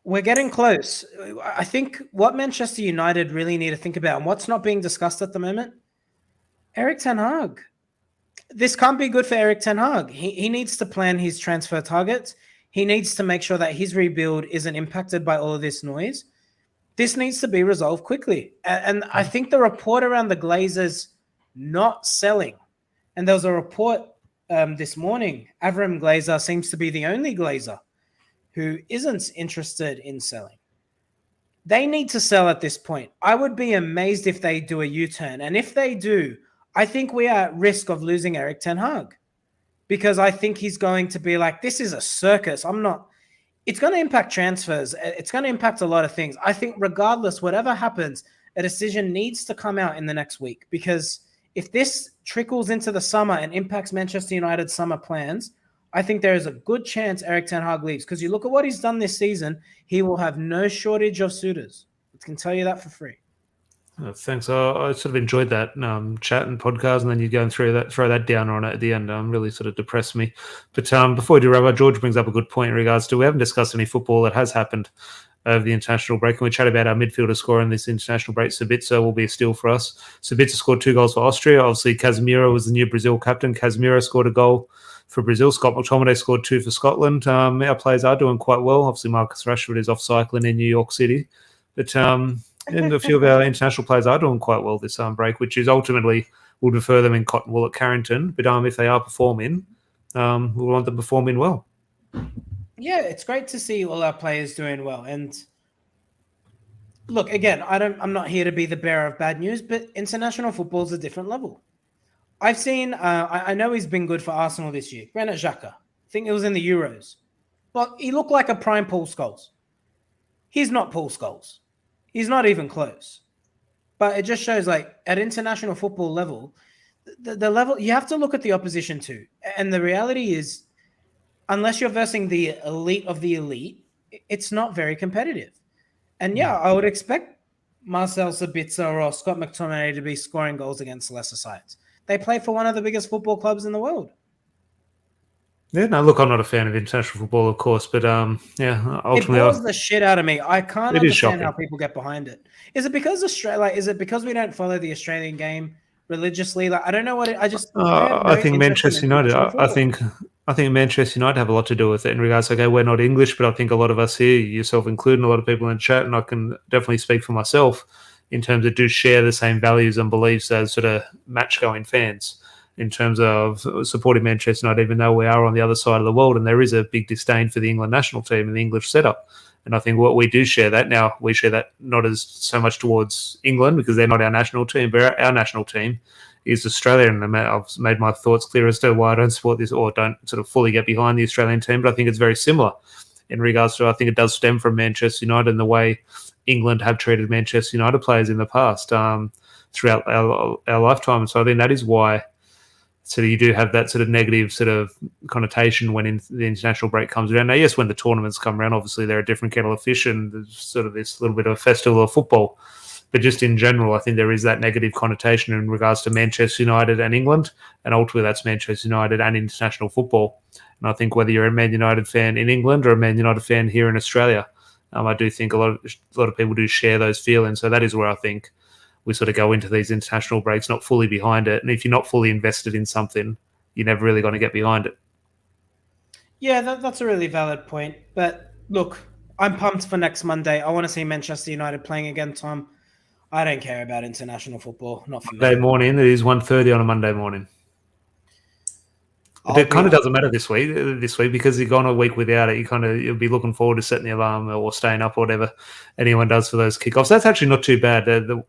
We're getting close. I think what Manchester United really need to think about, and what's not being discussed at the moment, Erik ten Hag. This can't be good for Erik ten Hag. He needs to plan his transfer targets. He needs to make sure that his rebuild isn't impacted by all of this noise. This needs to be resolved quickly. And I think the report around the Glazers not selling, and there was a report this morning, Avram Glazer seems to be the only Glazer who isn't interested in selling. They need to sell at this point. I would be amazed if they do a U-turn. And if they do, I think we are at risk of losing Erik ten Hag, because I think he's going to be like, this is a circus. It's going to impact transfers. It's going to impact a lot of things. I think regardless, whatever happens, a decision needs to come out in the next week, because if this trickles into the summer and impacts Manchester United's summer plans, I think there is a good chance Erik ten Hag leaves, because you look at what he's done this season, he will have no shortage of suitors. I can tell you that for free. Thanks. I sort of enjoyed that chat and podcast, and then you go and throw that downer on it at the end. Really sort of depressed me. But before we do wrap up, George brings up a good point in regards to we haven't discussed any football that has happened over the international break, and we chat about our midfielder score in this international break. Sabitzer will be a steal for us. Sabitzer scored 2 goals for Austria. Obviously, Casemiro was the new Brazil captain. Casemiro scored a goal for Brazil. Scott McTominay scored 2 for Scotland. Our players are doing quite well. Obviously, Marcus Rashford is off cycling in New York City. But and a few of our international players are doing quite well this break, which is ultimately we'll defer them in cotton wool at Carrington. But if they are performing, we want them performing well. Yeah, it's great to see all our players doing well. And look, again, I'm not here to be the bearer of bad news, but international football is a different level. I've seen, I know he's been good for Arsenal this year. Granit Xhaka, I think it was in the Euros. But he looked like a prime Paul Scholes. He's not Paul Scholes. He's not even close. But it just shows, like, at international football level, the level, you have to look at the opposition too. And the reality is, unless you're versing the elite of the elite, it's not very competitive. And yeah, I would expect Marcel Sabitzer or Scott McTominay to be scoring goals against lesser sides. They play for one of the biggest football clubs in the world. Yeah, no, look, I'm not a fan of international football, of course, but yeah, ultimately, it bores the shit out of me. I can't understand how people get behind it. Is it because Australia? Like, is it because we don't follow the Australian game religiously? Like, I don't know what it. I think Manchester United. I think Manchester United have a lot to do with it in regards to, okay, we're not English, but I think a lot of us here, yourself included, a lot of people in the chat, and I can definitely speak for myself in terms of do share the same values and beliefs as sort of match-going fans in terms of supporting Manchester United, even though we are on the other side of the world, and there is a big disdain for the England national team and the English setup. And I think what we do share that now, we share that not as so much towards England because they're not our national team, but our national team is Australia. And I've made my thoughts clear as to why I don't support this or don't sort of fully get behind the Australian team, but I think it's very similar in regards to, I think it does stem from Manchester United and the way England have treated Manchester United players in the past throughout our lifetime. So I think that is why you do have that sort of negative sort of connotation when the international break comes around. Now, yes, when the tournaments come around, obviously they're a different kettle of fish and there's sort of this little bit of a festival of football. But just in general, I think there is that negative connotation in regards to Manchester United and England, and ultimately that's Manchester United and international football. And I think whether you're a Man United fan in England or a Man United fan here in Australia, I do think a lot of people do share those feelings. So that is where I think we sort of go into these international breaks not fully behind it. And if you're not fully invested in something, you're never really going to get behind it. Yeah, that's a really valid point. But look, I'm pumped for next Monday. I want to see Manchester United playing again, Tom. I don't care about international football. Not for Monday me. morning. It is 1:30 on a Monday morning. It kind of doesn't matter this week because you've gone a week without it. You'll be looking forward to setting the alarm or staying up or whatever anyone does for those kickoffs. That's actually not too bad.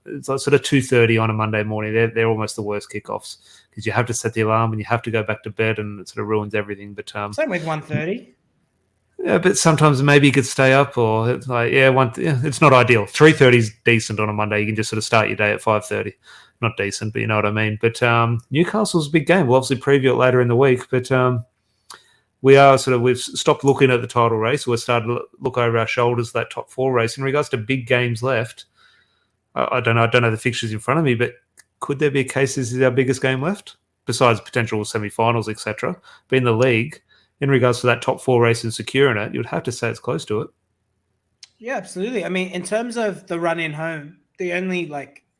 It's like sort of 2:30 on a Monday morning. They're almost the worst kickoffs because you have to set the alarm and you have to go back to bed and it sort of ruins everything. But same with 1:30. Yeah, but sometimes maybe you could stay up, or it's like it's not ideal. 3:30 is decent on a Monday. You can just sort of start your day at 5:30. Not decent, but you know what I mean. But Newcastle's a big game. We'll obviously preview it later in the week, but we've stopped looking at the title race. We're starting to look over our shoulders that top four race. In regards to big games left, I don't know. I don't know the fixtures in front of me, but could there be a case this is our biggest game left, besides potential semi-finals, etc. But in the league, in regards to that top four race and securing it, you'd have to say it's close to it. Yeah, absolutely. I mean, in terms of the run in home, the only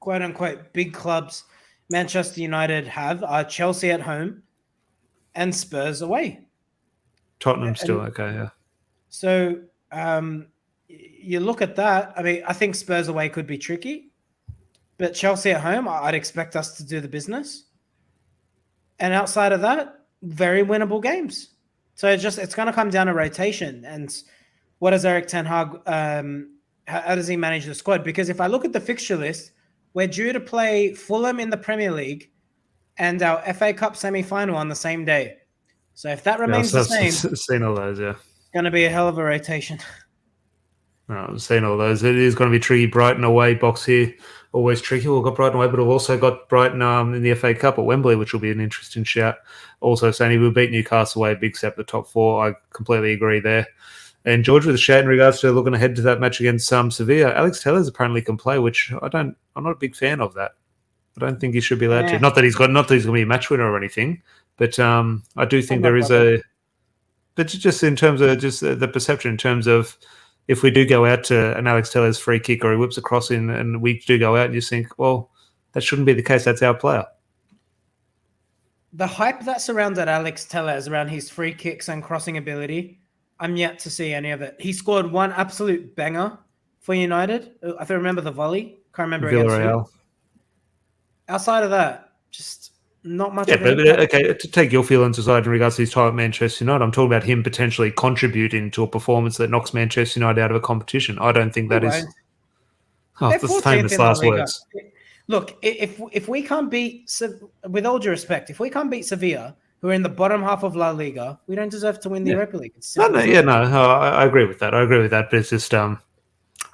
quote unquote big clubs Manchester United have are Chelsea at home and Spurs away. Tottenham still okay, yeah. So you look at that. I mean, I think Spurs away could be tricky, but Chelsea at home, I'd expect us to do the business. And outside of that, very winnable games. So it's going to come down to rotation and what does Eric Ten Hag, how does he manage the squad? Because if I look at the fixture list, we're due to play Fulham in the Premier League and our FA Cup semi-final on the same day. So if that remains the same, I've seen all those, yeah. It's going to be a hell of a rotation. No, I've seen all those. It is going to be tricky. Brighton away, box here, always tricky. We've got Brighton away, but we've also got Brighton in the FA Cup at Wembley, which will be an interesting shout. Also, Sandy, we'll beat Newcastle away, big step, the top four. I completely agree there. And George with a shout in regards to looking ahead to that match against Sevilla. Alex Tellers apparently can play, which I'm not a big fan of that. I don't think he should be allowed to. Not that he's going to be a match winner or anything, but I do think there is but just in terms of just the perception, in terms of if we do go out to an Alex Tellers free kick or he whips across in and we do go out and you think, well, that shouldn't be the case. That's our player. The hype that surrounded Alex Tellers around his free kicks and crossing ability, I'm yet to see any of it. He scored one absolute banger for United. I remember the volley. Can't remember against who. Outside of that, just not much. Yeah, but okay, to take your feelings aside in regards to his time at Manchester United, I'm talking about him potentially contributing to a performance that knocks Manchester United out of a competition. I don't think that is. Oh, the famous last words. Look, if we can't beat, with all due respect, if we can't beat Sevilla, who are in the bottom half of La Liga, we don't deserve to win the Europa League. I agree with that. But it's just, I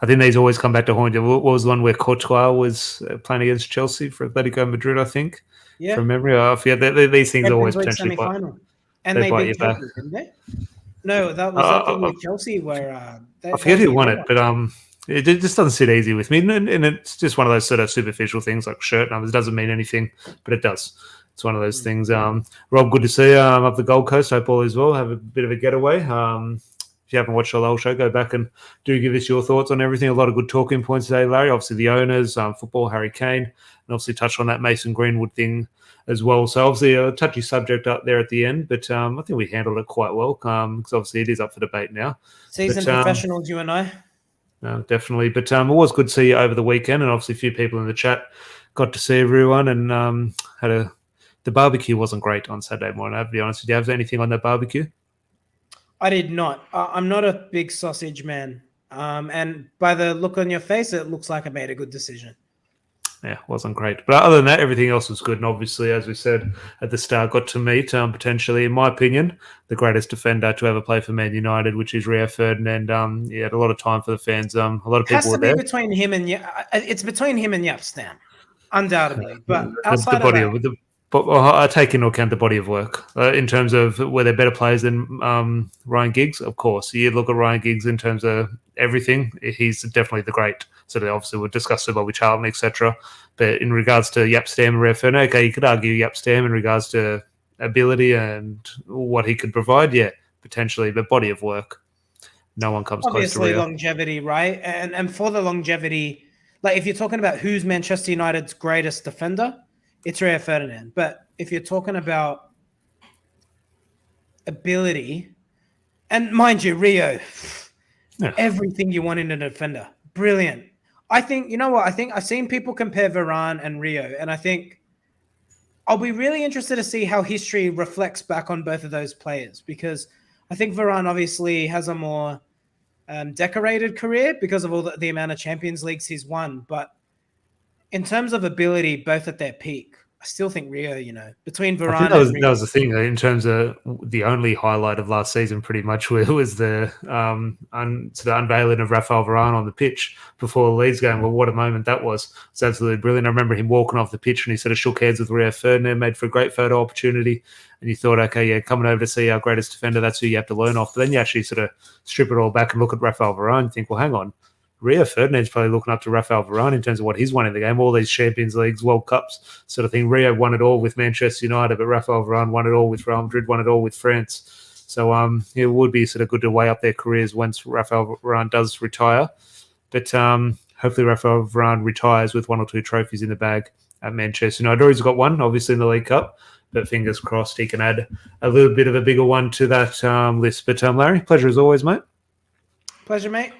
think these always come back to haunt you. What was the one where Courtois was playing against Chelsea for Atletico Madrid, I think? Yeah. From memory, I forget. These things always potentially bite. And they beat Chelsea, didn't they? No, that was with Chelsea where... I forget who won it, but it just doesn't sit easy with me. And it's just one of those sort of superficial things like shirt numbers. It doesn't mean anything, but it does. It's one of those things. Rob, good to see you up the Gold Coast. Hope all is well. Have a bit of a getaway. If you haven't watched the whole show, go back and do give us your thoughts on everything. A lot of good talking points today, Larry. Obviously, the owners, football, Harry Kane, and obviously touched on that Mason Greenwood thing as well. So obviously a touchy subject up there at the end, but I think we handled it quite well because obviously it is up for debate now. Seasoned professionals, you and I. No, definitely. But it was good to see you over the weekend, and obviously a few people in the chat got to see everyone and the barbecue wasn't great on Saturday morning, I have to be honest. Did you have anything on that barbecue? I did not. I'm not a big sausage man. And by the look on your face, it looks like I made a good decision. Yeah, wasn't great. But other than that, everything else was good. And obviously, as we said at the start, got to meet potentially, in my opinion, the greatest defender to ever play for Man United, which is Rio Ferdinand. He had a lot of time for the fans. A lot of Has people to were be there. between him and it's between him and Stam, undoubtedly. But The outside of body that, of the. But I take into account the body of work in terms of were they better players than Ryan Giggs? Of course. You look at Ryan Giggs in terms of everything, he's definitely the great. So they obviously we'll discuss the Bobby Charlton, etc. But in regards to Yap Stam and Rio Ferdinand, okay, you could argue Yap Stam in regards to ability and what he could provide, yeah, potentially. But body of work, no one comes close to obviously Rio. longevity, right? And for the longevity, like if you're talking about who's Manchester United's greatest defender, it's Rio Ferdinand. But if you're talking about ability, and mind you, Rio, everything you want in a defender, brilliant. I think, you know what? I think I've seen people compare Varan and Rio, and I think I'll be really interested to see how history reflects back on both of those players, because I think Varan obviously has a more decorated career because of all the amount of Champions Leagues he's won. But in terms of ability, both at their peak, I still think Rio, between I think Varan and Rio. that was the thing in terms of the only highlight of last season. Pretty much was the sort of unveiling of Rafael Varane on the pitch before the Leeds game. Well, what a moment that was! It's absolutely brilliant. I remember him walking off the pitch and he sort of shook hands with Rio Ferdinand, made for a great photo opportunity. And you thought, okay, yeah, coming over to see our greatest defender, that's who you have to learn off. But then you actually sort of strip it all back and look at Rafael Varane and think, well, hang on. Rio Ferdinand's probably looking up to Rafael Varan in terms of what he's won in the game, all these Champions Leagues, World Cups sort of thing. Rio won it all with Manchester United, but Rafael Varan won it all with Real Madrid, won it all with France. So it would be sort of good to weigh up their careers once Rafael Varan does retire. But hopefully Rafael Varan retires with 1 or 2 trophies in the bag at Manchester United. He's got one, obviously, in the League Cup, but fingers crossed he can add a little bit of a bigger one to that list. But Larry, pleasure as always, mate. Pleasure, mate.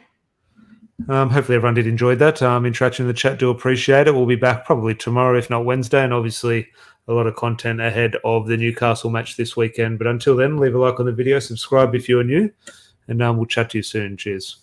Hopefully everyone did enjoy that. Interaction in the chat, do appreciate it. We'll be back probably tomorrow, if not Wednesday, and obviously a lot of content ahead of the Newcastle match this weekend. But until then, leave a like on the video, subscribe if you're new, and we'll chat to you soon. Cheers.